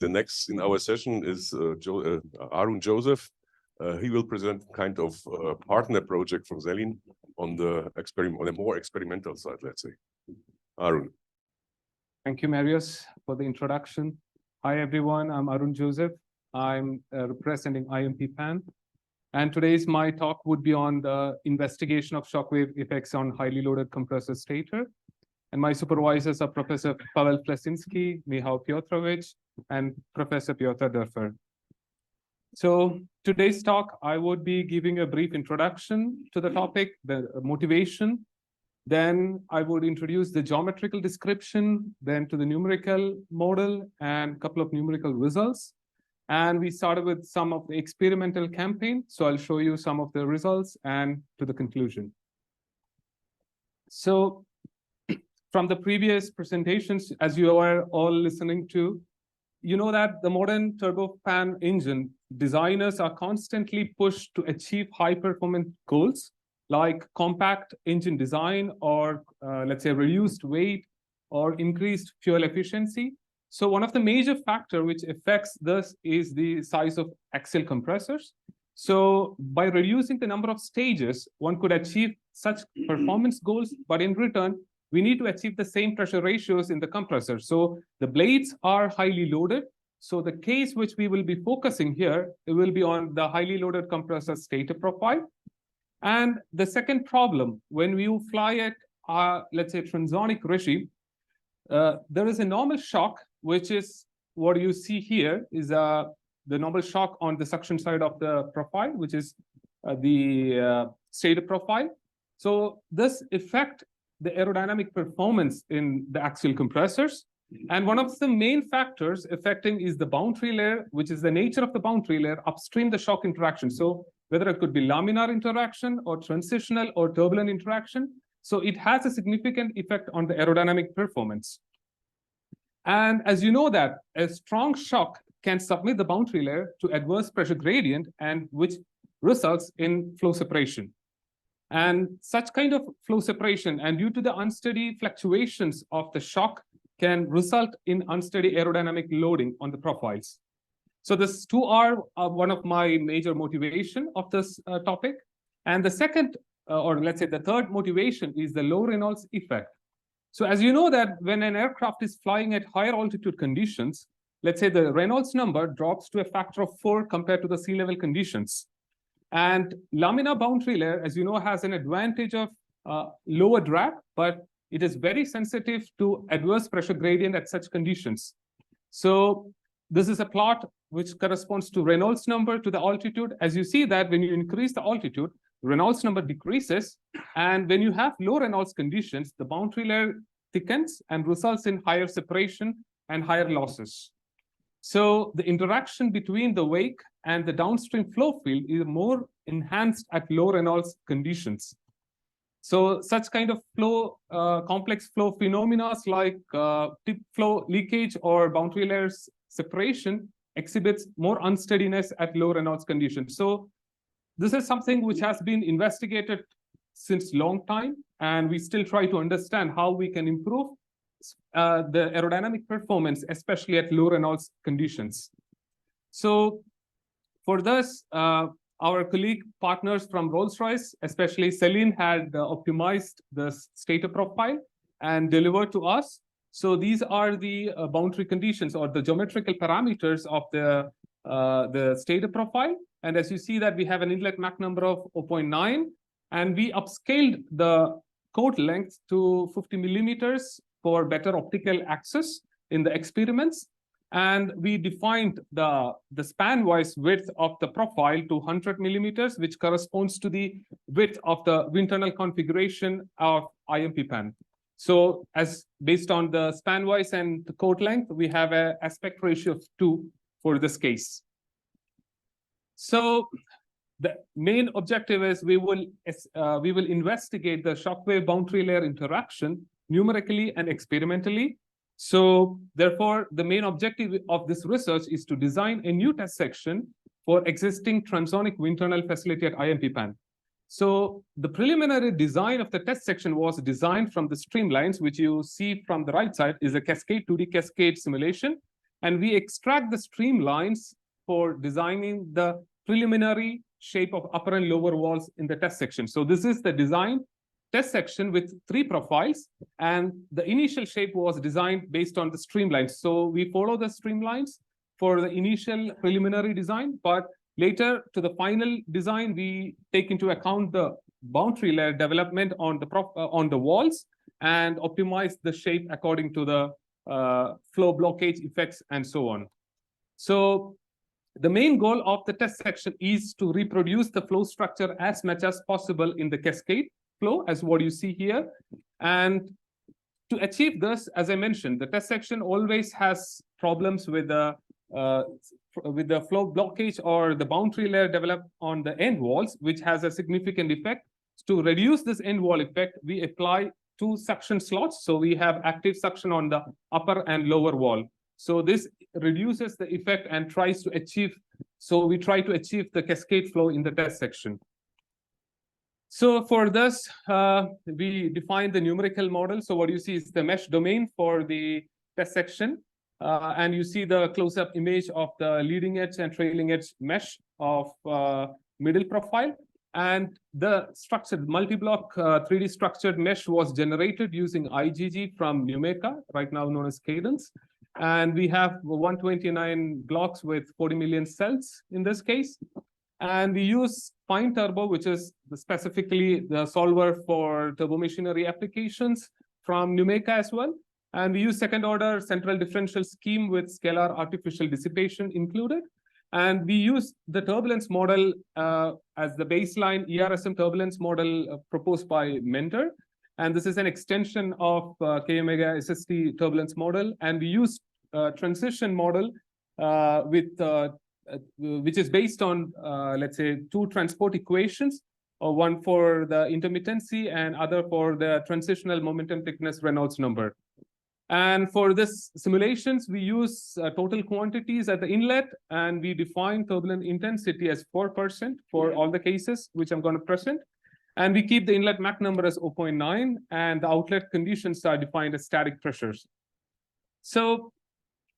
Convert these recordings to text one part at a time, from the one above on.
The next in our session is Arun Joseph. He will present kind of partner project from Selin on the more experimental side, let's say. Arun. Thank you, Marius, for the introduction. Hi, everyone. I'm Arun Joseph. I'm representing IMP PAN. And today's my talk would be on the investigation of shockwave effects on highly loaded compressor stator. And my supervisors are Professor Pavel Plesinski, Michał Piotrowicz, and Professor Piotr Dörfer. So today's talk, I would be giving a brief introduction to the topic, the motivation. Then I would introduce the geometrical description, then to the numerical model and a couple of numerical results. And we started with some of the experimental campaign. So I'll show you some of the results and to the conclusion. So from the previous presentations, as you are all listening to, you know that the modern turbofan engine designers are constantly pushed to achieve high performance goals like compact engine design or let's say reduced weight or increased fuel efficiency. So one of the major factors which affects this is the size of axial compressors. So by reducing the number of stages, one could achieve such performance goals, but in return, we need to achieve the same pressure ratios in the compressor. So the blades are highly loaded. So the case which we will be focusing here, it will be on the highly loaded compressor stator profile. And the second problem, when you fly at, let's say, transonic regime, there is a normal shock, which is what you see here is the normal shock on the suction side of the profile, which is the stator profile. So this affects the aerodynamic performance in the axial compressors. And one of the main factors affecting is the boundary layer, which is the nature of the boundary layer upstream the shock interaction. So whether it could be laminar interaction or transitional or turbulent interaction. So it has a significant effect on the aerodynamic performance. And as you know that a strong shock can submit the boundary layer to adverse pressure gradient and which results in flow separation. And such kind of flow separation and due to the unsteady fluctuations of the shock can result in unsteady aerodynamic loading on the profiles. So these two are one of my major motivation of this topic. And the second, or let's say the third motivation is the low Reynolds effect. So as you know that when an aircraft is flying at higher altitude conditions, let's say the Reynolds number drops to a factor of 4 compared to the sea level conditions. And laminar boundary layer, as you know, has an advantage of lower drag, but it is very sensitive to adverse pressure gradient at such conditions. So this is a plot which corresponds to Reynolds number to the altitude. As you see that when you increase the altitude, Reynolds number decreases. And when you have low Reynolds conditions, the boundary layer thickens and results in higher separation and higher losses. So the interaction between the wake and the downstream flow field is more enhanced at low Reynolds conditions. So such kind of flow, complex flow phenomena like tip flow leakage or boundary layers separation exhibits more unsteadiness at low Reynolds conditions. So this is something which has been investigated since long time, and we still try to understand how we can improve the aerodynamic performance, especially at low Reynolds conditions. So for this, our colleague partners from Rolls-Royce, especially Selin, had optimized the stator profile and delivered to us. So these are the boundary conditions or the geometrical parameters of the stator profile. And as you see that we have an inlet Mach number of 0.9, and we upscaled the chord length to 50 millimeters for better optical access in the experiments. And we defined the span-wise width of the profile to 100 millimeters, which corresponds to the width of the internal configuration of IMP PAN. So as based on the span-wise and the chord length, we have an aspect ratio of 2 for this case. So the main objective is we will investigate the shockwave boundary layer interaction numerically and experimentally. So therefore, the main objective of this research is to design a new test section for existing transonic wind tunnel facility at IMP PAN. So the preliminary design of the test section was designed from the streamlines, which you see from the right side is a cascade 2D cascade simulation. and we extract the streamlines for designing the preliminary shape of upper and lower walls in the test section. So this is the design test section with 3 profiles, and the initial shape was designed based on the streamlines. So we follow the streamlines for the initial preliminary design, but later to the final design, we take into account the boundary layer development on the walls and optimize the shape according to the flow blockage effects and so on. So the main goal of the test section is to reproduce the flow structure as much as possible in the cascade flow, as what you see here. And to achieve this, as I mentioned, the test section always has problems with the flow blockage or the boundary layer developed on the end walls, which has a significant effect. To reduce this end wall effect, we apply 2 suction slots. So we have active suction on the upper and lower wall. So this reduces the effect and tries to achieve, so we try to achieve the cascade flow in the test section. So for this, we define the numerical model. So what you see is the mesh domain for the test section. And you see the close-up image of the leading edge and trailing edge mesh of middle profile. And the structured multi-block 3D structured mesh was generated using IgG from NUMECA, right now known as Cadence. And we have 129 blocks with 40 million cells in this case. And we use Fine Turbo, which is specifically the solver for turbomachinery applications from NUMECA as well. And we use second order central differential scheme with scalar artificial dissipation included. And we use the turbulence model as the baseline ERSM turbulence model proposed by Mentor. And this is an extension of K omega SST turbulence model. And we use transition model which is based on, let's say, 2 transport equations, one for the intermittency and other for the transitional momentum thickness Reynolds number. And for this simulations, we use total quantities at the inlet, and we define turbulent intensity as 4% for all the cases, which I'm going to present. And we keep the inlet Mach number as 0.9, and the outlet conditions are defined as static pressures. So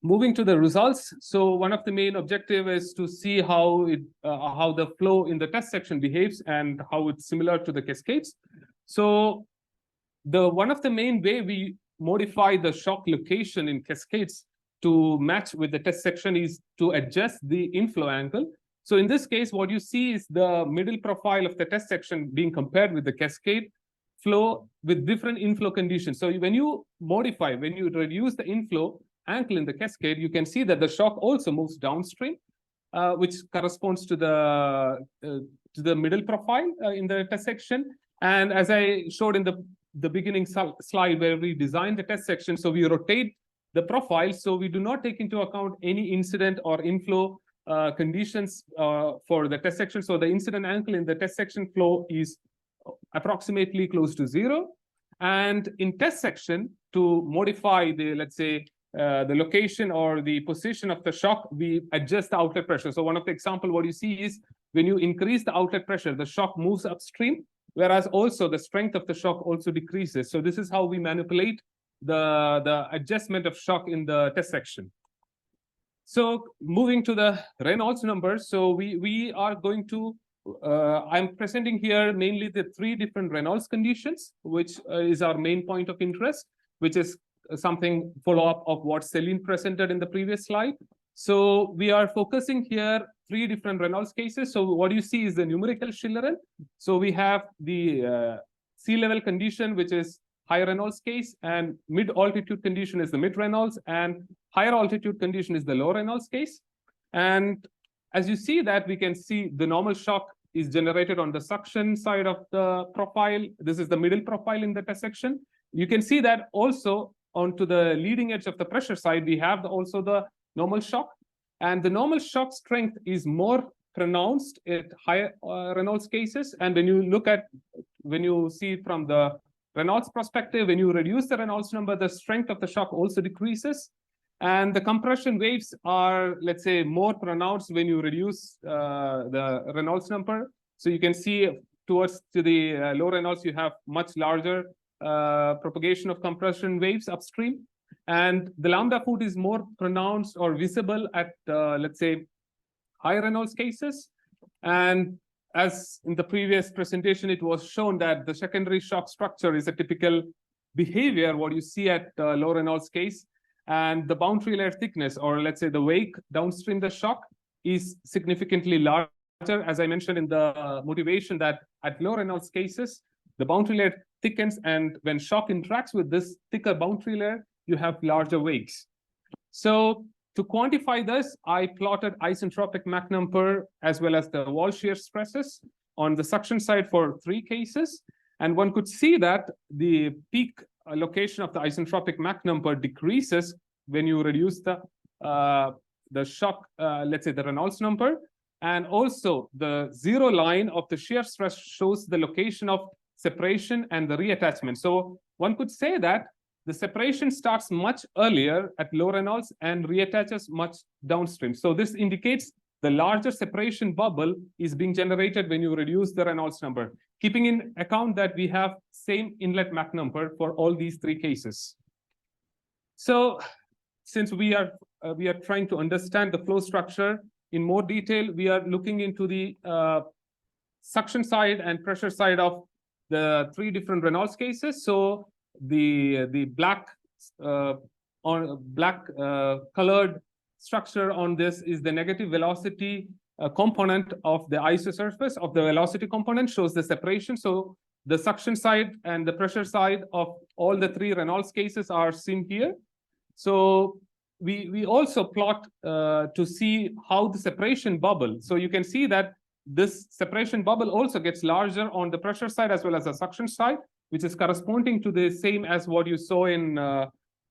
moving to the results. So one of the main objective is to see how the flow in the test section behaves and how it's similar to the cascades. So one of the main way we modify the shock location in cascades to match with the test section is to adjust the inflow angle. So in this case, what you see is the middle profile of the test section being compared with the cascade flow with different inflow conditions. So when you reduce the inflow angle in the cascade, you can see that the shock also moves downstream, which corresponds to the middle profile in the test section. And as I showed in the beginning slide where we designed the test section, so we rotate the profile, so we do not take into account any incident or inflow conditions for the test section. So the incident angle in the test section flow is approximately close to 0. And in test section, to modify the, let's say, the location or the position of the shock, we adjust the outlet pressure. So one of the example, what you see is when you increase the outlet pressure, the shock moves upstream, whereas also the strength of the shock also decreases. So this is how we manipulate the adjustment of shock in the test section. So moving to the Reynolds numbers. So we are going to, I'm presenting here mainly the 3 different Reynolds conditions, which is our main point of interest, which is something follow-up of what Celine presented in the previous slide. So we are focusing here 3 different Reynolds cases. So what you see is the numerical Schiller. So we have the sea level condition, which is high Reynolds case, and mid-altitude condition is the mid-Reynolds, and higher altitude condition is the low Reynolds case. And as you see that, we can see the normal shock is generated on the suction side of the profile. This is the middle profile in the test section. You can see that also onto the leading edge of the pressure side, we have also the normal shock. And the normal shock strength is more pronounced at higher Reynolds cases. And when you see from the Reynolds perspective, when you reduce the Reynolds number, the strength of the shock also decreases. And the compression waves are, let's say, more pronounced when you reduce the Reynolds number. So you can see towards to the low Reynolds, you have much larger propagation of compression waves upstream. And the lambda foot is more pronounced or visible at, let's say, high Reynolds cases. And as in the previous presentation, it was shown that the secondary shock structure is a typical behavior, what you see at low Reynolds case. And the boundary layer thickness, or let's say the wake downstream the shock, is significantly larger, as I mentioned in the motivation, that at low Reynolds cases, the boundary layer thickens, and when shock interacts with this thicker boundary layer, you have larger wakes. So to quantify this, I plotted isentropic Mach number as well as the wall shear stresses on the suction side for 3 cases. And one could see that the peak location of the isentropic Mach number decreases when you reduce the shock, let's say the Reynolds number. And also the 0 line of the shear stress shows the location of separation and the reattachment. So one could say that the separation starts much earlier at low Reynolds and reattaches much downstream. So this indicates the larger separation bubble is being generated when you reduce the Reynolds number, keeping in account that we have same inlet Mach number for all these 3 cases. So since we are trying to understand the flow structure in more detail, we are looking into the suction side and pressure side of the 3 different Reynolds cases. So the black colored structure on this is the negative velocity component of the isosurface of the velocity component, shows the separation. So the suction side and the pressure side of all the 3 Reynolds cases are seen here. So we also plot to see how the separation bubble. So you can see that this separation bubble also gets larger on the pressure side as well as the suction side, which is corresponding to the same as what you saw in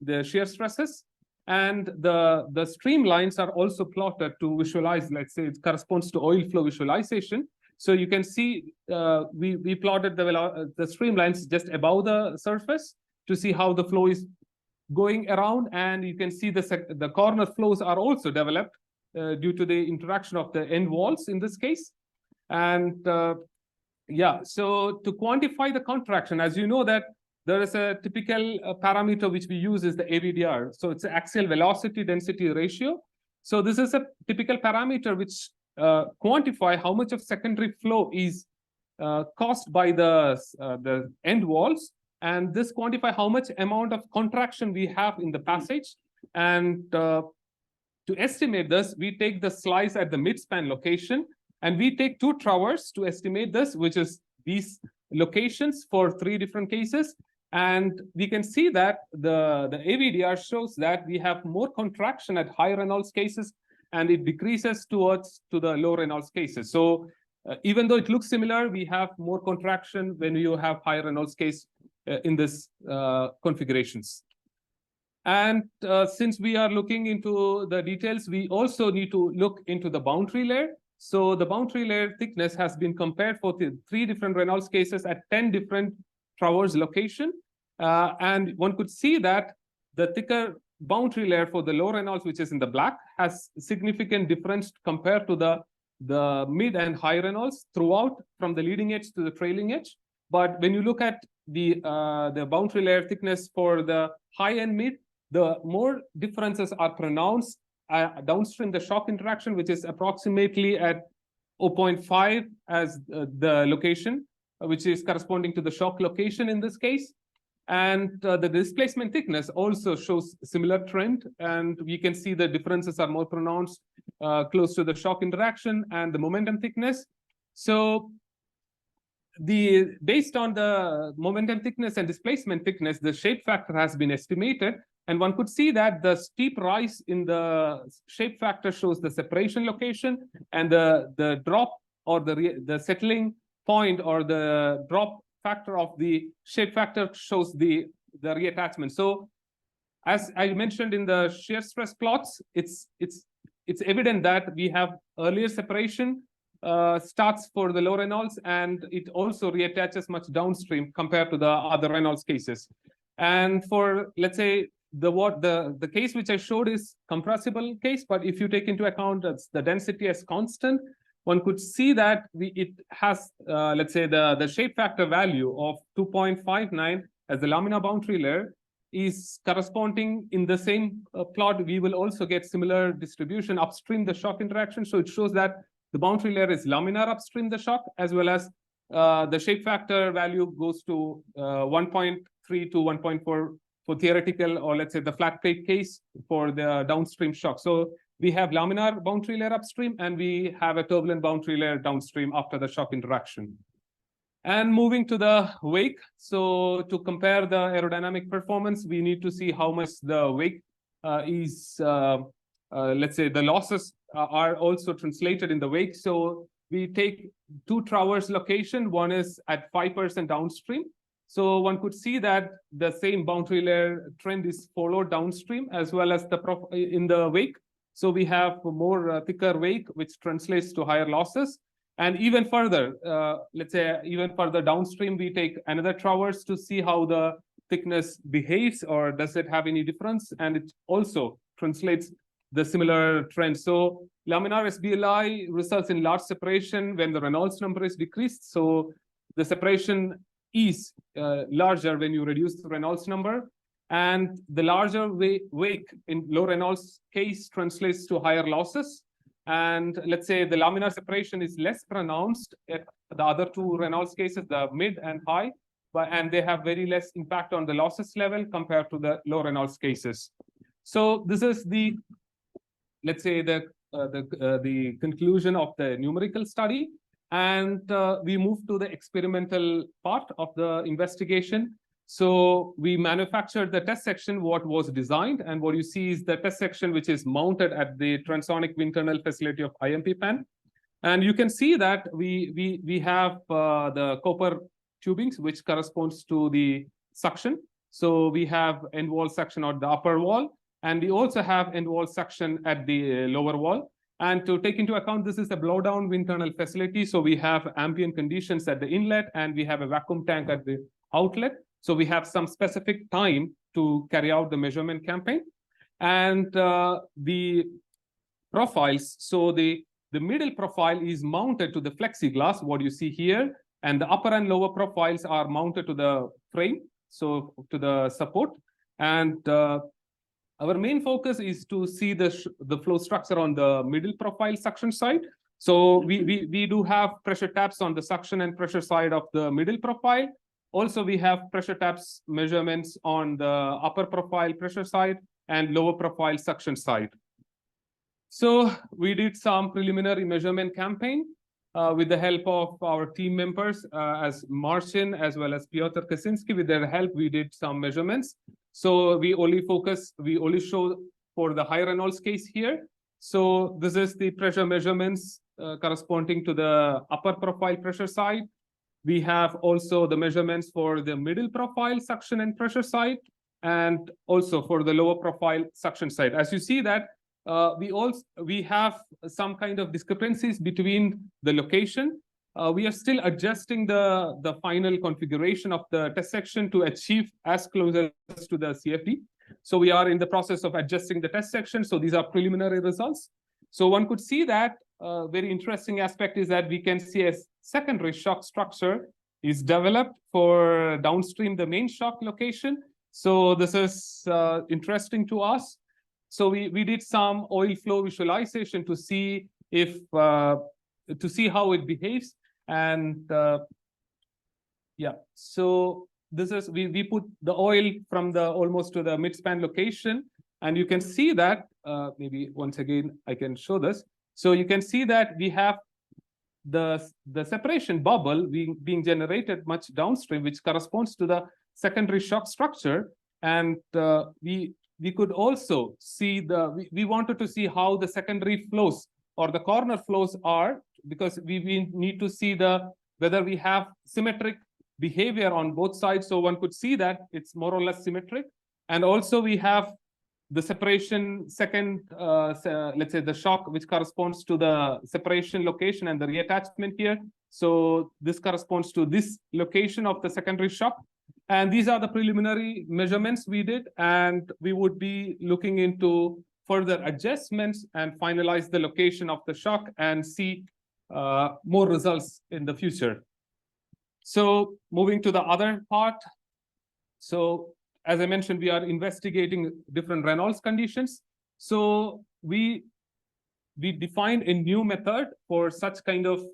the shear stresses. And the streamlines are also plotted to visualize, let's say it corresponds to oil flow visualization. So you can see we plotted the streamlines just above the surface to see how the flow is going around. And you can see the corner flows are also developed due to the interaction of the end walls in this case. And yeah, so to quantify the contraction, as you know that there is a typical parameter which we use is the AVDR. So it's axial velocity density ratio. So this is a typical parameter which quantify how much of secondary flow is caused by the end walls. And this quantify how much amount of contraction we have in the passage. And to estimate this, we take the slice at the midspan location. And we take 2 towers to estimate this, which is these locations for 3 different cases. And we can see that the AVDR shows that we have more contraction at high Reynolds cases, and it decreases to the low Reynolds cases. So even though it looks similar, we have more contraction when you have high Reynolds case in this configurations. And since we are looking into the details, we also need to look into the boundary layer. So the boundary layer thickness has been compared for the 3 different Reynolds cases at 10 different towers location. And one could see that the thicker boundary layer for the low Reynolds, which is in the black, has significant difference compared to the mid and high Reynolds throughout from the leading edge to the trailing edge. But when you look at the boundary layer thickness for the high and mid, the more differences are pronounced downstream the shock interaction, which is approximately at 0.5 as the location, which is corresponding to the shock location in this case. And the displacement thickness also shows similar trend, and we can see the differences are more pronounced close to the shock interaction and the momentum thickness. So based on the momentum thickness and displacement thickness, the shape factor has been estimated. And one could see that the steep rise in the shape factor shows the separation location, and the drop or the settling point or the drop factor of the shape factor shows the reattachment. So as I mentioned in the shear stress plots, it's evident that we have earlier separation starts for the low Reynolds, and it also reattaches much downstream compared to the other Reynolds cases. And for, let's say, the case which I showed is compressible case, but if you take into account that's the density as constant, one could see that it has, let's say, the shape factor value of 2.59 as the laminar boundary layer is corresponding in the same plot. We will also get similar distribution upstream the shock interaction. So it shows that the boundary layer is laminar upstream the shock, as well as the shape factor value goes to 1.3 to 1.4 for theoretical, or let's say the flat plate case for the downstream shock. So we have laminar boundary layer upstream, and we have a turbulent boundary layer downstream after the shock interaction. And moving to the wake, so to compare the aerodynamic performance, we need to see how much the wake is, let's say the losses are also translated in the wake. So we take two towers location, one is at 5% downstream. So one could see that the same boundary layer trend is followed downstream as well as in the wake. So we have more thicker wake, which translates to higher losses. And even further, let's say even further downstream, we take another traverse to see how the thickness behaves, or does it have any difference? And it also translates the similar trend. So laminar SBLI results in large separation when the Reynolds number is decreased. So the separation is larger when you reduce the Reynolds number. And the larger wake in low Reynolds case translates to higher losses. And let's say the laminar separation is less pronounced at the other two Reynolds cases, the mid and high, and they have very less impact on the losses level compared to the low Reynolds cases. So this is the, let's say the conclusion of the numerical study. And we move to the experimental part of the investigation. So we manufactured the test section, what was designed, and what you see is the test section, which is mounted at the transonic wind tunnel facility of IMP PAN. And you can see that we have the copper tubings, which corresponds to the suction. So we have end wall suction on the upper wall, and we also have end wall suction at the lower wall. And to take into account, this is a blowdown wind tunnel facility. So we have ambient conditions at the inlet, and we have a vacuum tank at the outlet. So we have some specific time to carry out the measurement campaign. And the profiles, so the middle profile is mounted to the plexiglass, what you see here, and the upper and lower profiles are mounted to the frame, so to the support. And our main focus is to see the flow structure on the middle profile suction side. So we do have pressure taps on the suction and pressure side of the middle profile. Also, we have pressure taps measurements on the upper profile pressure side and lower profile suction side. So we did some preliminary measurement campaign with the help of our team members, as Marcin, as well as Piotr Kaczynski. With their help, we did some measurements. So we only show for the high Reynolds case here. So this is the pressure measurements corresponding to the upper profile pressure side. We have also the measurements for the middle profile suction and pressure side, and also for the lower profile suction side. As you see that we have some kind of discrepancies between the location. We are still adjusting the final configuration of the test section to achieve as close as to the CFD. So we are in the process of adjusting the test section. So these are preliminary results. So one could see that very interesting aspect is that we can see a secondary shock structure is developed for downstream the main shock location. So this is interesting to us. So we did some oil flow visualization to see if to see how it behaves. And yeah, so this is we put the oil from the almost to the midspan location, and you can see that maybe once again I can show this. So you can see that we have the separation bubble being generated much downstream, which corresponds to the secondary shock structure. And we could also see we wanted to see how the secondary flows or the corner flows are, because we need to see whether we have symmetric behavior on both sides. So one could see that it's more or less symmetric. And also we have the separation second, let's say the shock, which corresponds to the separation location and the reattachment here. So this corresponds to this location of the secondary shock. And these are the preliminary measurements we did. And we would be looking into further adjustments and finalize the location of the shock and see more results in the future. So moving to the other part. So as I mentioned, we are investigating different Reynolds conditions. So we defined a new method for such kind of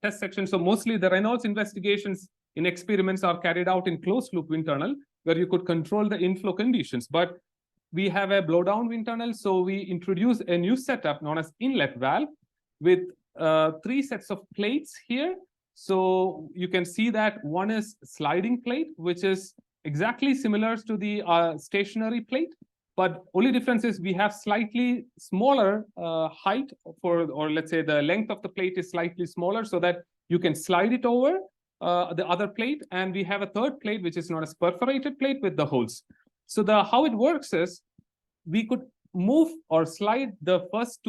test section. So mostly the Reynolds investigations in experiments are carried out in closed loop wind tunnel, where you could control the inflow conditions. But we have a blowdown wind tunnel, so we introduce a new setup known as inlet valve with 3 sets of plates here. So you can see that one is sliding plate, which is exactly similar to the stationary plate, but only difference is we have slightly smaller height for, or let's say the length of the plate is slightly smaller so that you can slide it over the other plate. And we have a third plate, which is known as perforated plate with the holes. So how it works is we could move or slide the first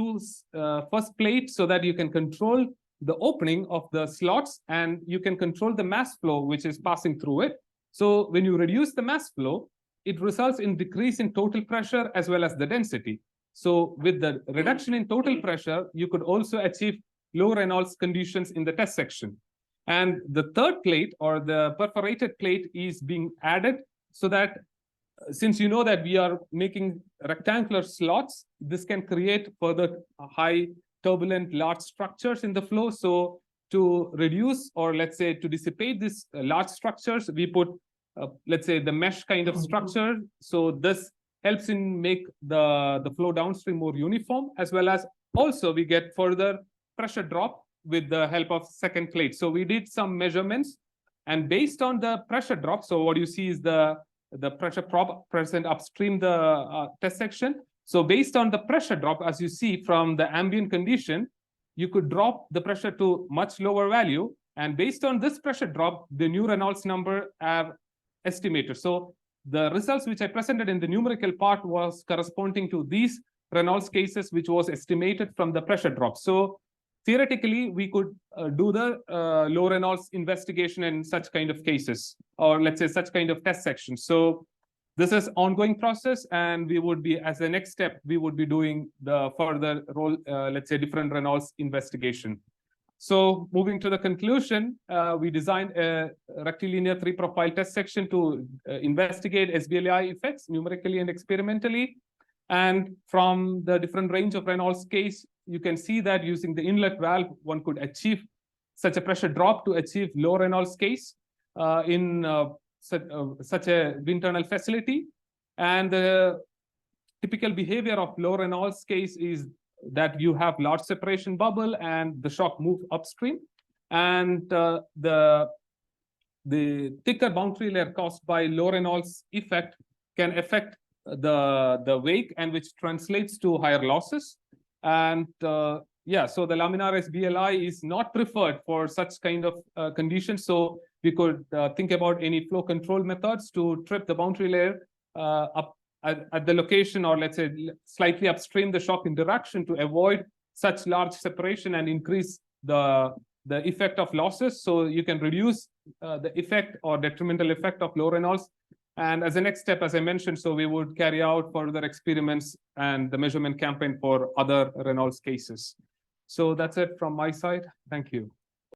plate so that you can control the opening of the slots and you can control the mass flow which is passing through it. So when you reduce the mass flow, it results in decrease in total pressure as well as the density. So with the reduction in total pressure, you could also achieve low Reynolds conditions in the test section. And the third plate or the perforated plate is being added so that since you know that we are making rectangular slots, this can create further high turbulent large structures in the flow. So to reduce or let's say to dissipate these large structures, we put let's say the mesh kind of structure. So this helps in make the flow downstream more uniform, as well as also we get further pressure drop with the help of second plate. So we did some measurements, and based on the pressure drop, so what you see is the pressure drop present upstream the test section. So based on the pressure drop, as you see from the ambient condition, you could drop the pressure to much lower value. And based on this pressure drop, the new Reynolds number are estimated. So the results which I presented in the numerical part was corresponding to these Reynolds cases, which was estimated from the pressure drop. So theoretically, we could do the low Reynolds investigation in such kind of cases, or let's say such kind of test sections. So this is ongoing process, and we would be, as the next step, we would be doing the further role, let's say different Reynolds investigation. So moving to the conclusion, we designed a rectilinear 3-profile test section to investigate SBLI effects numerically and experimentally. And from the different range of Reynolds case, you can see that using the inlet valve, one could achieve such a pressure drop to achieve low Reynolds case in such a wind tunnel facility. And the typical behavior of low Reynolds case is that you have large separation bubble and the shock move upstream. And the thicker boundary layer caused by low Reynolds effect can affect the wake, and which translates to higher losses. And yeah, so the laminar SBLI is not preferred for such kind of conditions. So we could think about any flow control methods to trip the boundary layer up at the location, or let's say slightly upstream the shock interaction, to avoid such large separation and increase the effect of losses. So you can reduce the effect or detrimental effect of low Reynolds. And as a next step, as I mentioned, so we would carry out further experiments and the measurement campaign for other Reynolds cases. So that's it from my side. Thank you.